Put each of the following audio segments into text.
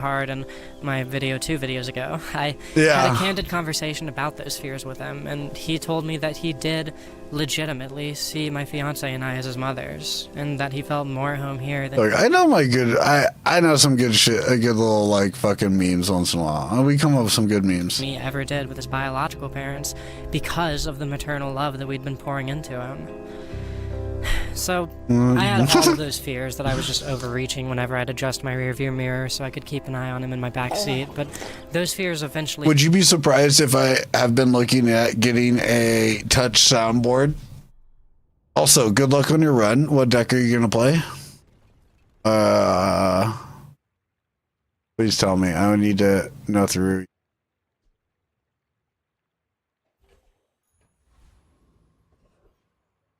hard in my video 2 videos ago. I had a candid conversation about those fears with him, and he told me that he did legitimately see my fiance and I as his mothers, and that he felt more at home here than— Look, I know I know some good shit, a good little like fucking memes once in a while. We come up with some good memes. he ever did with his biological parents, because of the maternal love that we'd been pouring into him. So, I had all of those fears that I was just overreaching whenever I'd adjust my rearview mirror so I could keep an eye on him in my back seat, but those fears eventually— Would you be surprised if I have been looking at getting a touch soundboard? Also, good luck on your run. What deck are you gonna play? Please tell me. I would need to know through.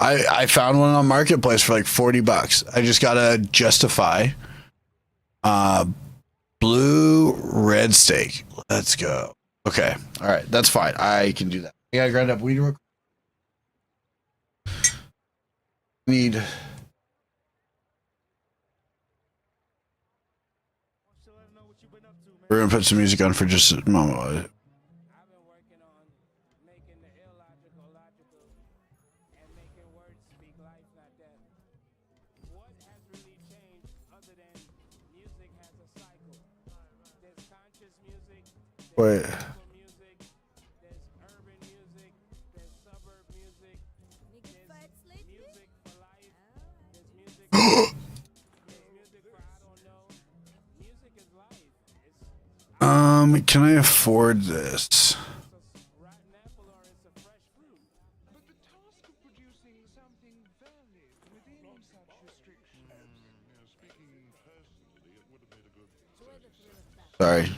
I found one on Marketplace for like $40. I just gotta justify. Blue red steak. Let's go. Okay. All right. That's fine. I can do that. I gotta grind up weed real quick. Need. We're gonna put some music on for just a moment. Wait. Can I afford this? Sorry.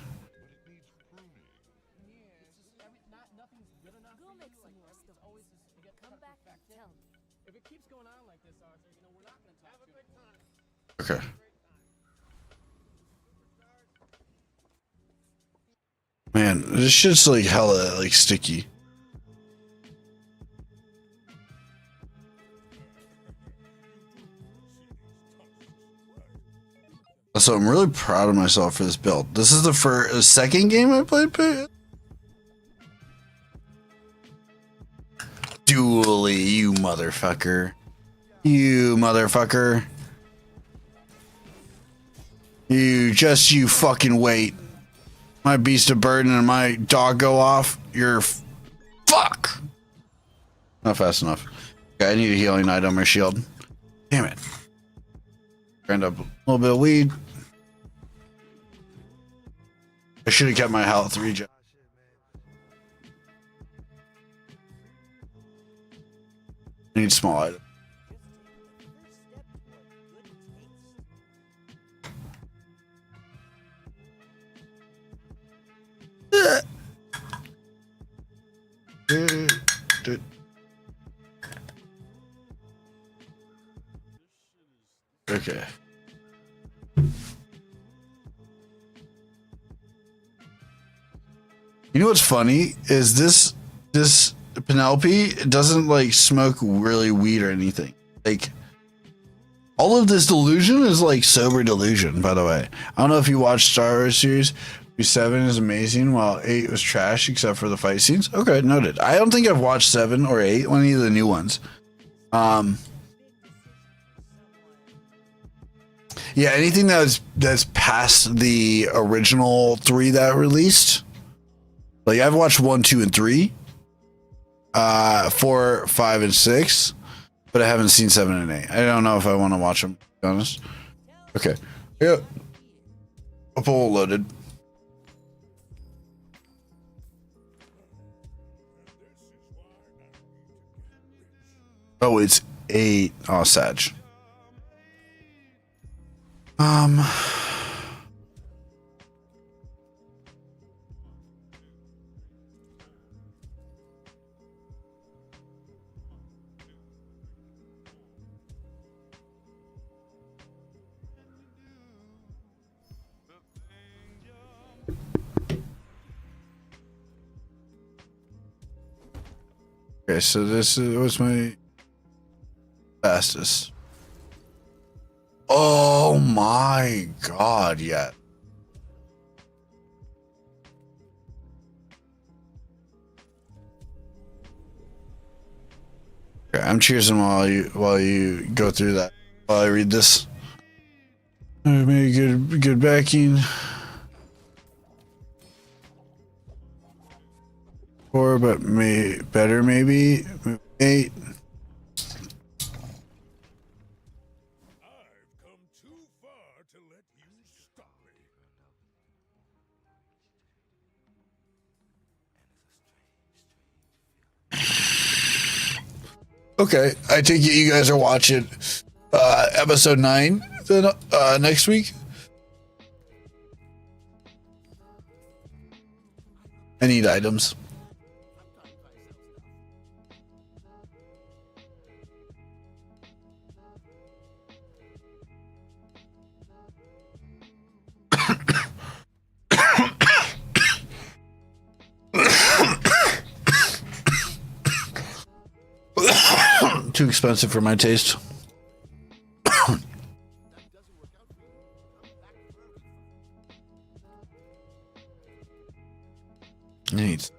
Okay. Man, this shit's like hella like sticky. So I'm really proud of myself for this build. This is the second game I played. Dually, you motherfucker. You motherfucker. You fucking wait. My beast of burden and my dog go off. You're fuck. Not fast enough. Okay, I need a healing item or shield. Damn it. Grind up a little bit of weed. I should have kept my health regen. I need small items. Okay. You know what's funny is this Penelope doesn't like smoke really weed or anything. Like all of this delusion is like sober delusion, by the way. I don't know if you watched Star Wars series. 7 is amazing, while 8 was trash except for the fight scenes. Okay, noted. I don't think I've watched 7 or 8, any of the new ones. Yeah, anything that's past the original 3 that released. Like I've watched 1, 2, and 3, 4, 5, and 6, but I haven't seen 7 and 8. I don't know if I want to watch them, to be honest. Okay. Yeah. Full loaded. Oh, it's 8. Oh, Sag. Okay, so this was my fastest. Oh my god, yeah. I'm cheersing while you go through that. While I read this. Maybe good backing. Four, but better maybe. 8. Okay, I take it you guys are watching episode 9 then, next week. I need items. Too expensive for my taste. Neat.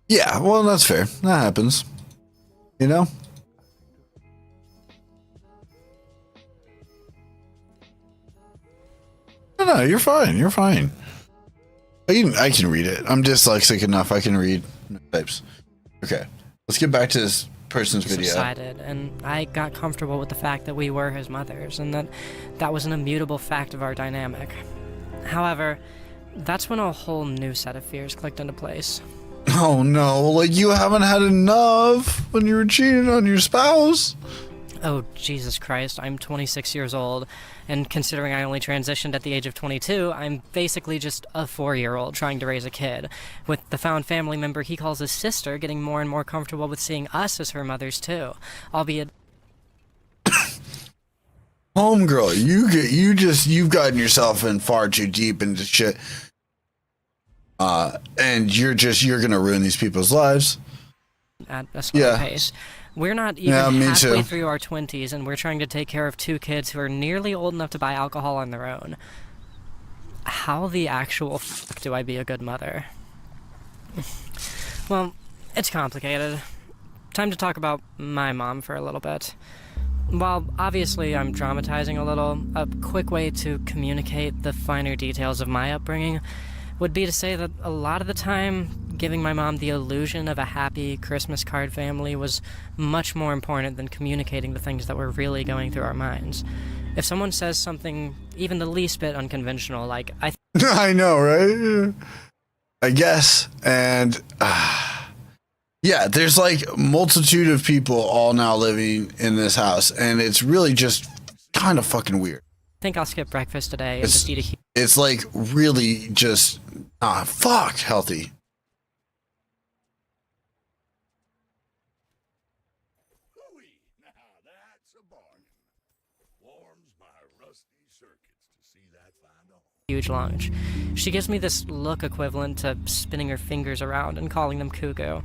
Yeah, well, that's fair. That happens. You know? No, you're fine. You're fine. I can read it. I'm dyslexic enough. I can read types. Okay, let's get back to this person's video. Subsided, and I got comfortable with the fact that we were his mothers, and that was an immutable fact of our dynamic. However, that's when a whole new set of fears clicked into place. Oh no, like you haven't had enough when you were cheating on your spouse. Oh, Jesus Christ, I'm 26 years old, and considering I only transitioned at the age of 22, I'm basically just a 4-year-old trying to raise a kid, with the found family member he calls his sister getting more and more comfortable with seeing us as her mothers too, albeit... Homegirl, you've gotten yourself in far too deep into shit. And you're gonna ruin these people's lives. At a slow pace. We're not even halfway through our 20s, and we're trying to take care of 2 kids who are nearly old enough to buy alcohol on their own. How the actual fuck do I be a good mother? Well, it's complicated. Time to talk about my mom for a little bit. While obviously I'm dramatizing a little, a quick way to communicate the finer details of my upbringing would be to say that a lot of the time, giving my mom the illusion of a happy Christmas card family was much more important than communicating the things that were really going through our minds. If someone says something even the least bit unconventional, like, I know, right? I guess. And, yeah, there's like multitude of people all now living in this house, and it's really just kind of fucking weird. I think I'll skip breakfast today and just eat a... It's like really just, fuck healthy. Huge lunch. She gives me this look equivalent to spinning her fingers around and calling them cuckoo.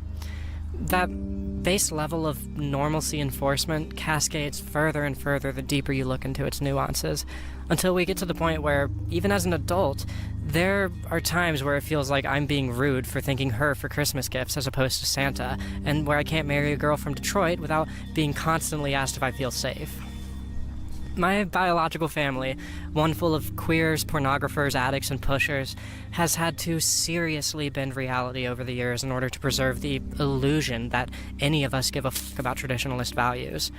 That base level of normalcy enforcement cascades further and further the deeper you look into its nuances, until we get to the point where, even as an adult, there are times where it feels like I'm being rude for thanking her for Christmas gifts as opposed to Santa, and where I can't marry a girl from Detroit without being constantly asked if I feel safe. My biological family, one full of queers, pornographers, addicts, and pushers, has had to seriously bend reality over the years in order to preserve the illusion that any of us give a fuck about traditionalist values.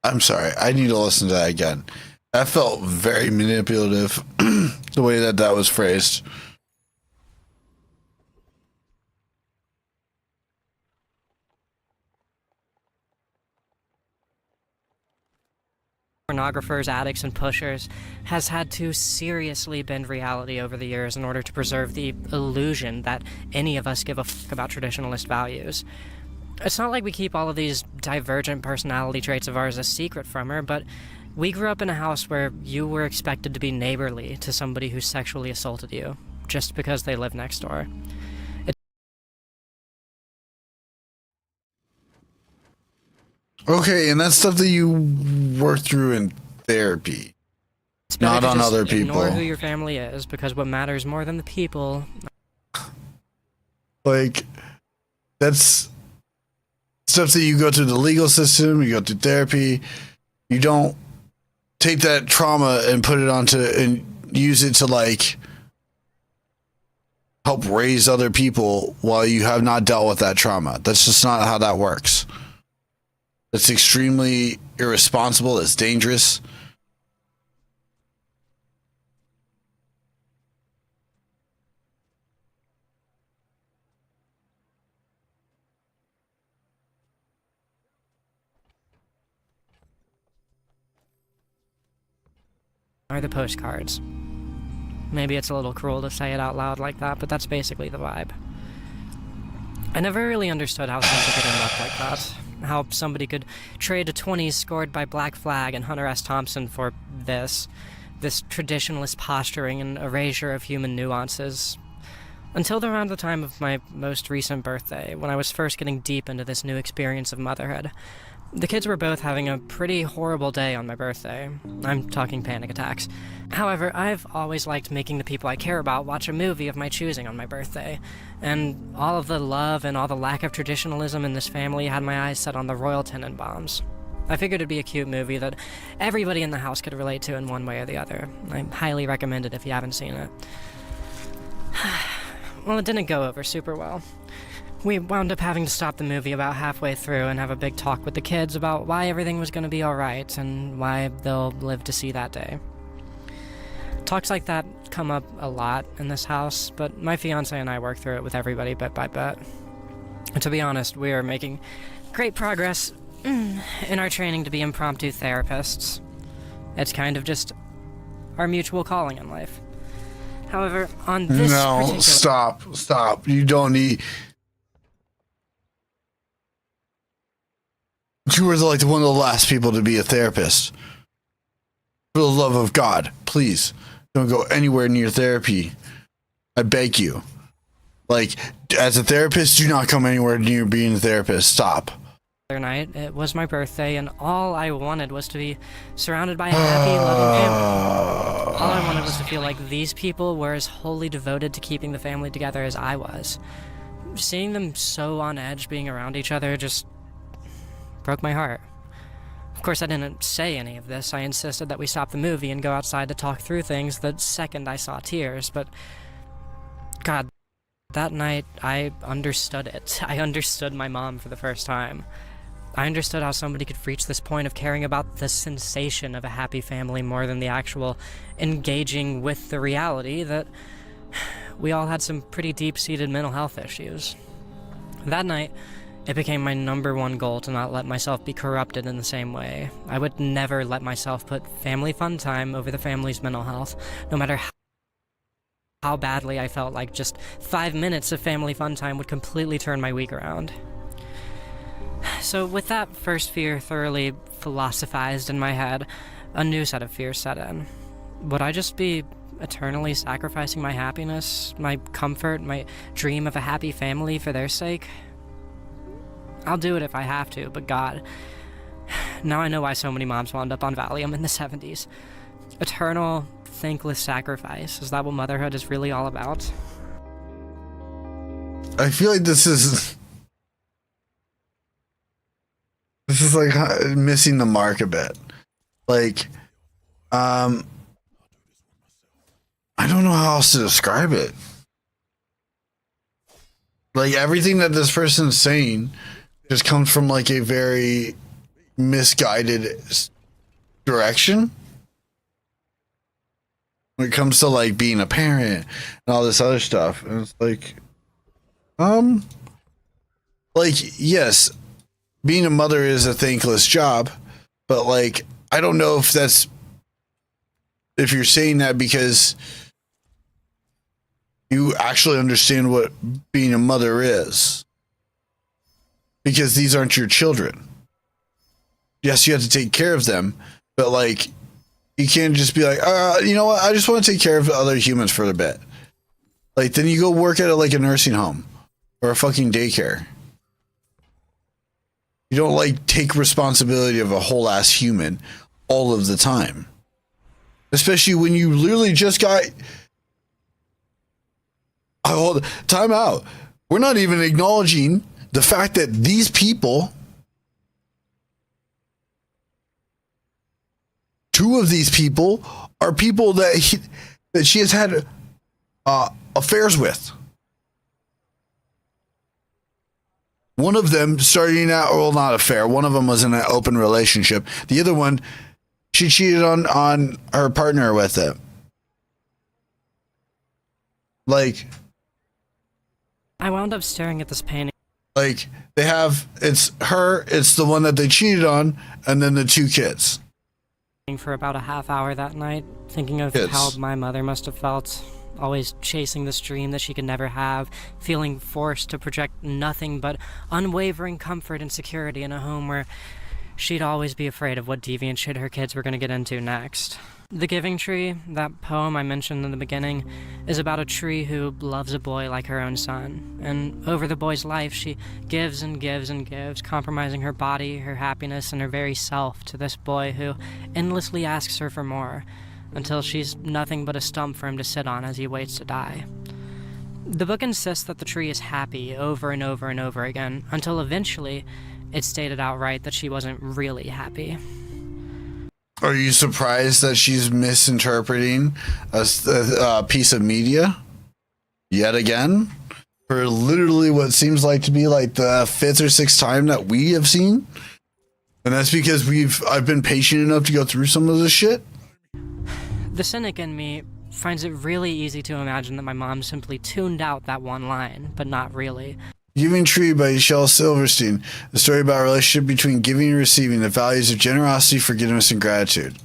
I'm sorry, I need to listen to that again. That felt very manipulative, the way that was phrased. Pornographers, addicts, and pushers, has had to seriously bend reality over the years in order to preserve the illusion that any of us give a fuck about traditionalist values. It's not like we keep all of these divergent personality traits of ours a secret from her, but we grew up in a house where you were expected to be neighborly to somebody who sexually assaulted you, just because they live next door. Okay, and that's stuff that you work through in therapy, It's better not to on just other ignore people. who your family is, because what matters more than the people. Like, that's stuff that you go through the legal system, you go through therapy. You don't take that trauma and put it onto and use it to like help raise other people while you have not dealt with that trauma. That's just not how that works. It's extremely irresponsible. It's dangerous. Are the postcards. Maybe it's a little cruel to say it out loud like that, but that's basically the vibe. I never really understood how something could end up like that. How somebody could trade a 20s scored by Black Flag and Hunter S. Thompson for this traditionalist posturing and erasure of human nuances. Until around the time of my most recent birthday, when I was first getting deep into this new experience of motherhood. The kids were both having a pretty horrible day on my birthday. I'm talking panic attacks. However, I've always liked making the people I care about watch a movie of my choosing on my birthday, and all of the love and all the lack of traditionalism in this family had my eyes set on the Royal Tenenbaums. I figured it'd be a cute movie that everybody in the house could relate to in one way or the other. I highly recommend it if you haven't seen it. Well, it didn't go over super well. We wound up having to stop the movie about halfway through and have a big talk with the kids about why everything was going to be alright and why they'll live to see that day. Talks like that come up a lot in this house, but my fiancé and I work through it with everybody bit by bit. And to be honest, we are making great progress in our training to be impromptu therapists. It's kind of just our mutual calling in life. However, on this particular... Stop. You don't need... You were like one of the last people to be a therapist. For the love of God, please don't go anywhere near therapy. I beg you. Like, as a therapist, do not come anywhere near being a therapist. Stop. Night, it was my birthday, and all I wanted was to be surrounded by a happy, loving family. All I wanted was to feel like these people were as wholly devoted to keeping the family together as I was. Seeing them so on edge being around each other just broke my heart. Of course, I didn't say any of this. I insisted that we stop the movie and go outside to talk through things the second I saw tears, but God, that night I understood it. I understood my mom for the first time. I understood how somebody could reach this point of caring about the sensation of a happy family more than the actual engaging with the reality that we all had some pretty deep-seated mental health issues. That night, it became my #1 goal to not let myself be corrupted in the same way. I would never let myself put family fun time over the family's mental health, no matter how badly I felt like just 5 minutes of family fun time would completely turn my week around. So with that first fear thoroughly philosophized in my head, a new set of fears set in. Would I just be eternally sacrificing my happiness, my comfort, my dream of a happy family for their sake? I'll do it if I have to, but God, now I know why so many moms wound up on Valium in the 70s. Eternal, thankless sacrifice. Is that what motherhood is really all about? I feel like this is like missing the mark a bit. Like, I don't know how else to describe it. Like, everything that this person is saying just comes from like a very misguided direction when it comes to like being a parent and all this other stuff. And it's like yes, being a mother is a thankless job, but like I don't know if you're saying that because you actually understand what being a mother is, because these aren't your children. Yes, you have to take care of them, but like you can't just be like, you know what, I just want to take care of other humans for a bit. Like, then you go work at like a nursing home or a fucking daycare. You don't like take responsibility of a whole ass human all of the time. Especially when you literally just got... Hold time out. We're not even acknowledging the fact that these people, two of these people are people that she has had affairs with. One of them starting out, well, not affair. One of them was in an open relationship. The other one, she cheated on her partner with it. Like, I wound up staring at this painting. Like, they have, it's her, it's the one that they cheated on, and then the two kids. For about a half hour that night, thinking of how my mother must have felt, always chasing this dream that she could never have, feeling forced to project nothing but unwavering comfort and security in a home where she'd always be afraid of what deviant shit her kids were going to get into next. The Giving Tree, that poem I mentioned in the beginning, is about a tree who loves a boy like her own son. And over the boy's life, she gives and gives and gives, compromising her body, her happiness, and her very self to this boy who endlessly asks her for more, until she's nothing but a stump for him to sit on as he waits to die. The book insists that the tree is happy over and over and over again, until eventually it's stated outright that she wasn't really happy. Are you surprised that she's misinterpreting a piece of media yet again for literally what seems like to be like the fifth or sixth time that we have seen? And that's because I've been patient enough to go through some of this shit. The cynic in me finds it really easy to imagine that my mom simply tuned out that one line, but not really. Giving Tree by Shel Silverstein, the story about a relationship between giving and receiving, the values of generosity, forgiveness, and gratitude.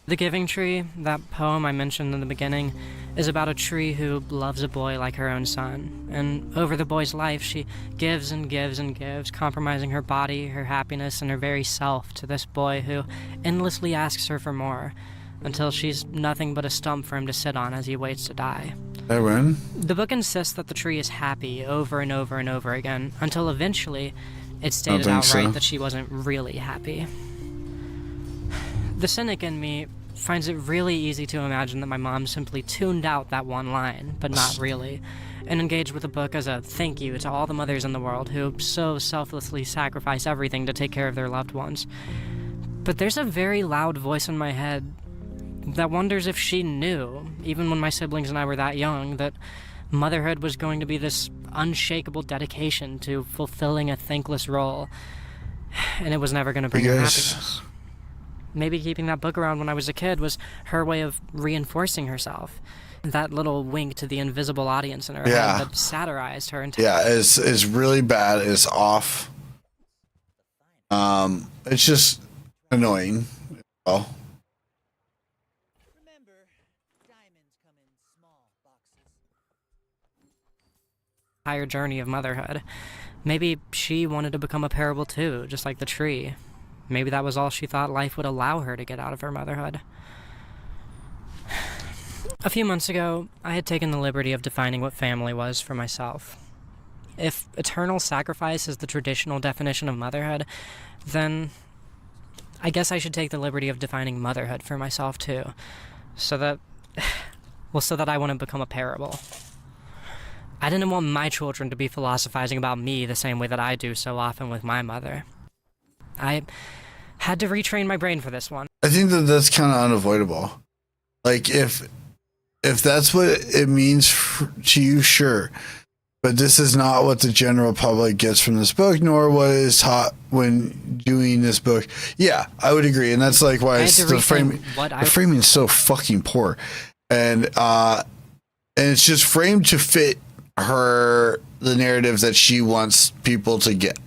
The Giving Tree, that poem I mentioned in the beginning, is about a tree who loves a boy like her own son. And over the boy's life, she gives and gives and gives, compromising her body, her happiness, and her very self to this boy who endlessly asks her for more, until she's nothing but a stump for him to sit on as he waits to die. I win. The book insists that the tree is happy over and over and over again, until eventually it's stated outright that she wasn't really happy. The cynic in me finds it really easy to imagine that my mom simply tuned out that one line, but not really, and engaged with the book as a thank you to all the mothers in the world who so selflessly sacrifice everything to take care of their loved ones. But there's a very loud voice in my head that wonders if she knew, even when my siblings and I were that young, that motherhood was going to be this unshakable dedication to fulfilling a thankless role, and it was never going to bring her happiness. Maybe keeping that book around when I was a kid was her way of reinforcing herself. That little wink to the invisible audience in her head that satirized her entire... Yeah, it's really bad. It's off. It's just annoying. Oh. Entire journey of motherhood. Maybe she wanted to become a parable too, just like the tree. Maybe that was all she thought life would allow her to get out of her motherhood. A few months ago, I had taken the liberty of defining what family was for myself. If eternal sacrifice is the traditional definition of motherhood, then I guess I should take the liberty of defining motherhood for myself too, so that I wouldn't become a parable. I didn't want my children to be philosophizing about me the same way that I do so often with my mother. I had to retrain my brain for this one. I think that's kind of unavoidable. Like, if that's what it means to you, sure. But this is not what the general public gets from this book, nor what is taught when doing this book. Yeah, I would agree. And that's like why the framing is so fucking poor. And it's just framed to fit the narrative that she wants people to get.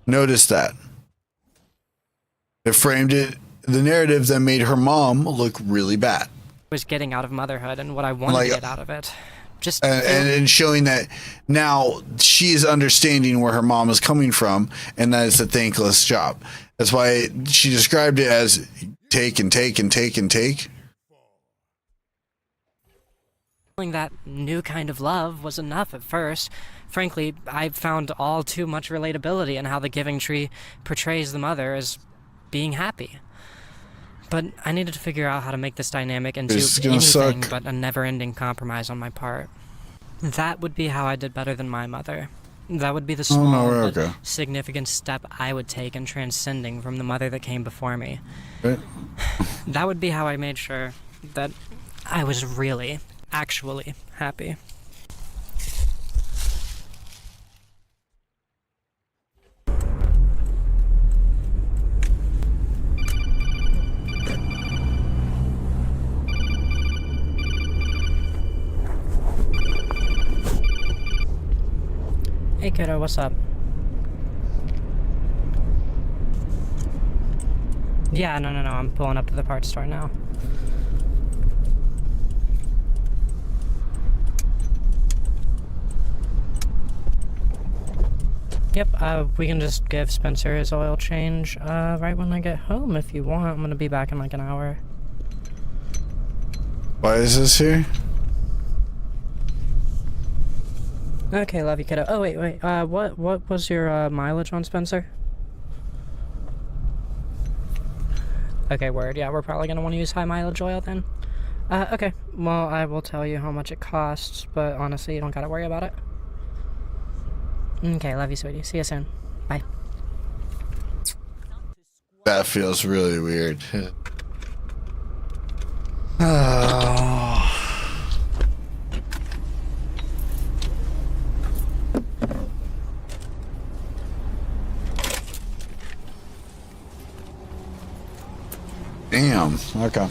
Notice that. It framed the narrative that made her mom look really bad. Was getting out of motherhood and what I wanted to get out of it. Just and showing that now she is understanding where her mom is coming from, and that it's a thankless job. That's why she described it as take and take and take and take. That new kind of love was enough at first, Frankly, I found all too much relatability in how the Giving Tree portrays the mother as being happy. But I needed to figure out how to make this dynamic into anything but a never-ending compromise on my part. That would be how I did better than my mother. That would be the small but significant step I would take in transcending from the mother that came before me. Right. That would be how I made sure that I was really, actually happy. Hey kiddo, what's up? Yeah, no, I'm pulling up to the parts store now. Yep, we can just give Spencer his oil change, right when I get home if you want. I'm gonna be back in like an hour. Why is this here? Okay, love you, kiddo. Oh, wait, what was your, mileage on Spencer? Okay, word. Yeah, we're probably gonna want to use high mileage oil then. Okay. Well, I will tell you how much it costs, but honestly, you don't gotta worry about it. Okay, love you, sweetie. See you soon. Bye. That feels really weird. Oh. Damn. Okay.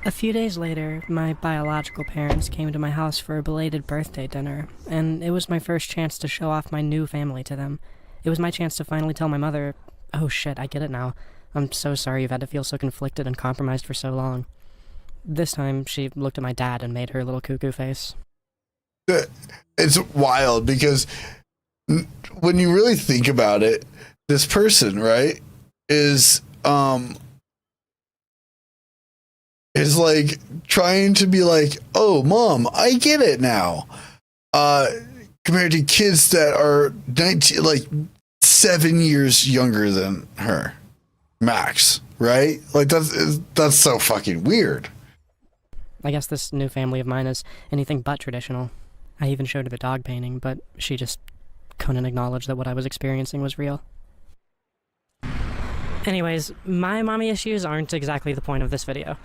A few days later, my biological parents came to my house for a belated birthday dinner, and it was my first chance to show off my new family to them. It was my chance to finally tell my mother, oh shit, I get it now. I'm so sorry you've had to feel so conflicted and compromised for so long. This time, she looked at my dad and made her little cuckoo face. It's wild because when you really think about it, this person, right, is like trying to be like, oh, mom, I get it now. Compared to kids that are 19, like 7 years younger than her, max, right? Like that's so fucking weird. I guess this new family of mine is anything but traditional. I even showed her the dog painting, but she just couldn't acknowledge that what I was experiencing was real. Anyways, my mommy issues aren't exactly the point of this video.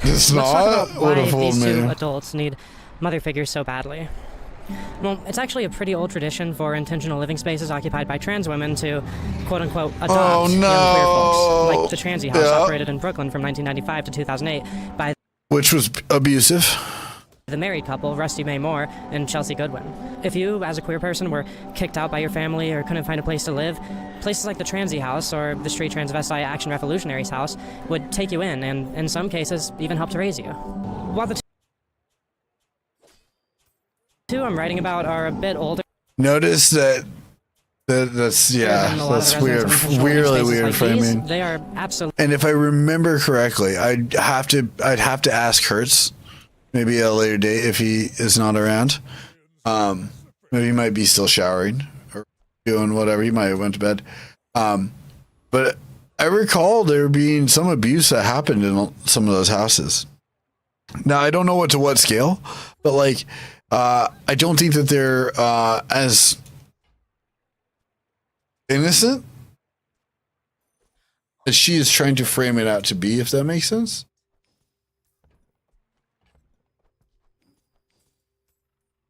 It's Let's talk not about why these two adults need mother figures so badly. Well, it's actually a pretty old tradition for intentional living spaces occupied by trans women to, quote-unquote, adopt young queer folks, like the Transy House operated in Brooklyn from 1995 to 2008 by which was abusive. The married couple, Rusty Mae Moore and Chelsea Goodwin. If you, as a queer person, were kicked out by your family or couldn't find a place to live, places like the Transy House or the Street Transvestite Action Revolutionaries House would take you in and, in some cases, even help to raise you. While the two I'm writing about are a bit older. Notice that's weird, really weird like framing. They are absolutely. And if I remember correctly, I'd have to ask Hertz. Maybe at a later date if he is not around. Maybe he might be still showering or doing whatever. He might have went to bed. But I recall there being some abuse that happened in some of those houses. Now, I don't know to what scale, but like, I don't think that they're as innocent as she is trying to frame it out to be, if that makes sense.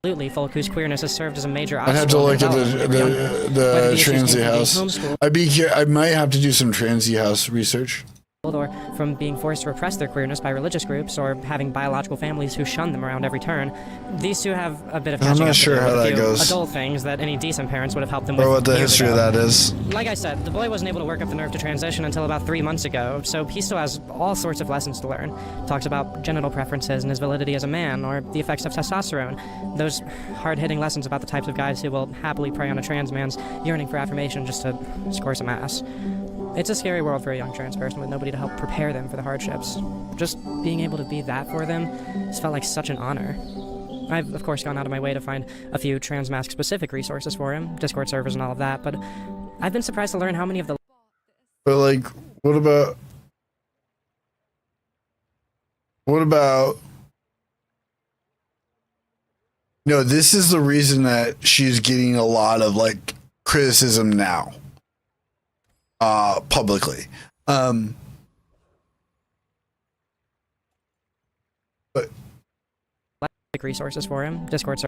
Absolutely, folk whose queerness has served as a major I have to look at the Transy House. I might have to do some Transy House research. Or from being forced to repress their queerness by religious groups, or having biological families who shun them around every turn. These two have a bit of catching up to do. I'm not sure how that goes. Adult things that any decent parents would have helped them with. Or what the history of that is. Like I said, the boy wasn't able to work up the nerve to transition until about 3 months ago, so he still has all sorts of lessons to learn. Talks about genital preferences and his validity as a man, or the effects of testosterone. Those hard-hitting lessons about the types of guys who will happily prey on a trans man's yearning for affirmation just to score some ass. It's a scary world for a young trans person with nobody to help prepare them for the hardships. Just being able to be that for them has felt like such an honor. I've, of course, gone out of my way to find a few trans-mask-specific resources for him, Discord servers and all of that, but I've been surprised to learn how many of the... But, like, what about... No, this is the reason that she's getting a lot of, like, criticism now. Publicly. But... resources for him, Discord server.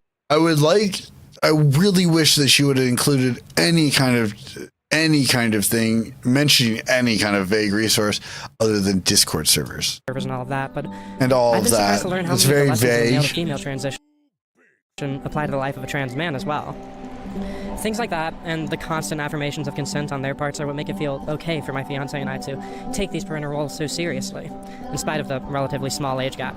I really wish that she would have included any kind of thing, mentioning any kind of vague resource other than Discord servers. And all of that, but and all I've of been that. surprised to learn how It's many very of the lessons in male to vague. female transition apply to the life of a trans man as well. Things like that, and the constant affirmations of consent on their parts are what make it feel okay for my fiancé and I to take these parental roles so seriously, in spite of the relatively small age gap.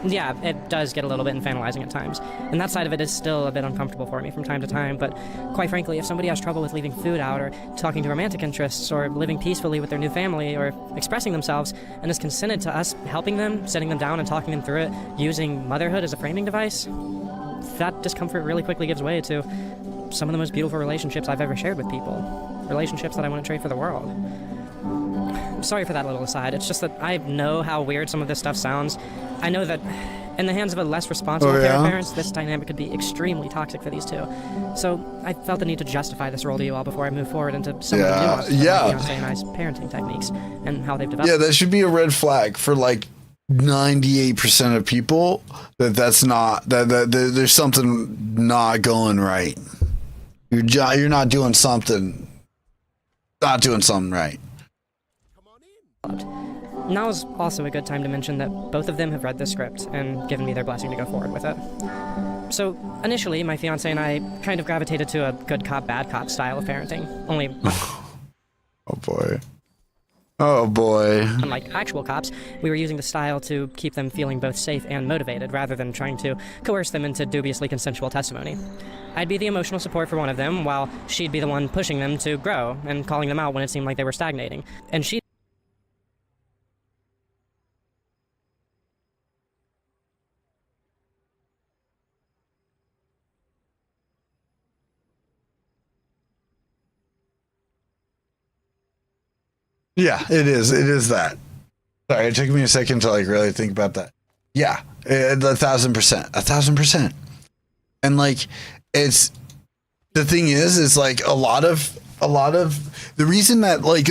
Yeah, it does get a little bit infantilizing at times, and that side of it is still a bit uncomfortable for me from time to time, but quite frankly, if somebody has trouble with leaving food out, or talking to romantic interests, or living peacefully with their new family, or expressing themselves, and has consented to us helping them, sitting them down and talking them through it, using motherhood as a framing device, that discomfort really quickly gives way to some of the most beautiful relationships I've ever shared with people. Relationships that I wouldn't trade for the world. Sorry for that little aside. It's just that I know how weird some of this stuff sounds. I know that in the hands of a less responsible pair of parents, this dynamic could be extremely toxic for these two. So I felt the need to justify this role to you all before I move forward into some of the nuances of my fiancé and I's parenting techniques and how they've developed. Yeah, that should be a red flag for like 98% of people. That's not that there's something not going right. You're not doing something. Not doing something right. Now is also a good time to mention that both of them have read the script and given me their blessing to go forward with it. So, initially, my fiancé and I kind of gravitated to a good cop, bad cop style of parenting. Only... Oh boy. Oh boy. Unlike actual cops, we were using the style to keep them feeling both safe and motivated, rather than trying to coerce them into dubiously consensual testimony. I'd be the emotional support for one of them, while she'd be the one pushing them to grow and calling them out when it seemed like they were stagnating. And she... Yeah, it is. It is that. Sorry, it took me a second to like really think about that. Yeah, 1,000%, 1,000%. And like, it's the thing is like a lot of the reason that like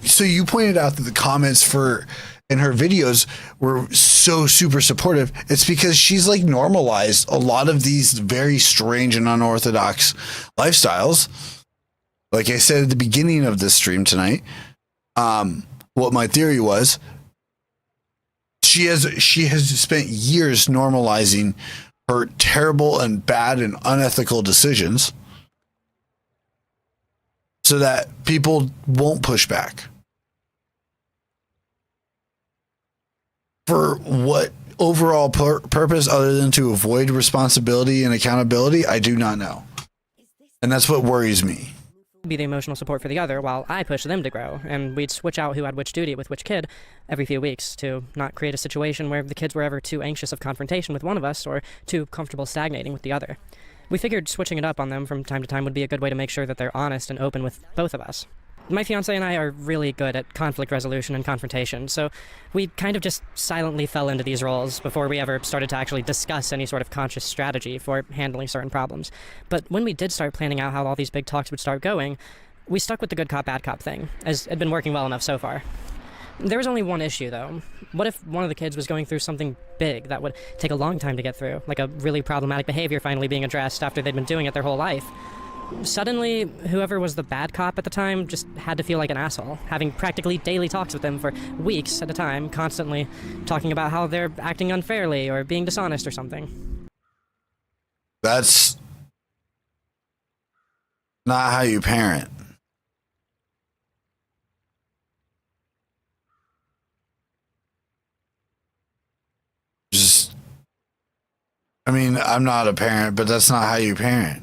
so you pointed out that the comments in her videos were so super supportive. It's because she's like normalized a lot of these very strange and unorthodox lifestyles. Like I said at the beginning of this stream tonight. What my theory was, she has spent years normalizing her terrible and bad and unethical decisions so that people won't push back. For what overall purpose other than to avoid responsibility and accountability, I do not know. And that's what worries me. Be the emotional support for the other while I push them to grow, and we'd switch out who had which duty with which kid every few weeks to not create a situation where the kids were ever too anxious of confrontation with one of us or too comfortable stagnating with the other. We figured switching it up on them from time to time would be a good way to make sure that they're honest and open with both of us. My fiancé and I are really good at conflict resolution and confrontation, so we kind of just silently fell into these roles before we ever started to actually discuss any sort of conscious strategy for handling certain problems. But when we did start planning out how all these big talks would start going, we stuck with the good cop, bad cop thing, as it had been working well enough so far. There was only one issue, though. What if one of the kids was going through something big that would take a long time to get through, like a really problematic behavior finally being addressed after they'd been doing it their whole life? Suddenly, whoever was the bad cop at the time just had to feel like an asshole, having practically daily talks with them for weeks at a time, constantly talking about how they're acting unfairly or being dishonest or something. That's not how you parent. Just, I mean, I'm not a parent, but that's not how you parent.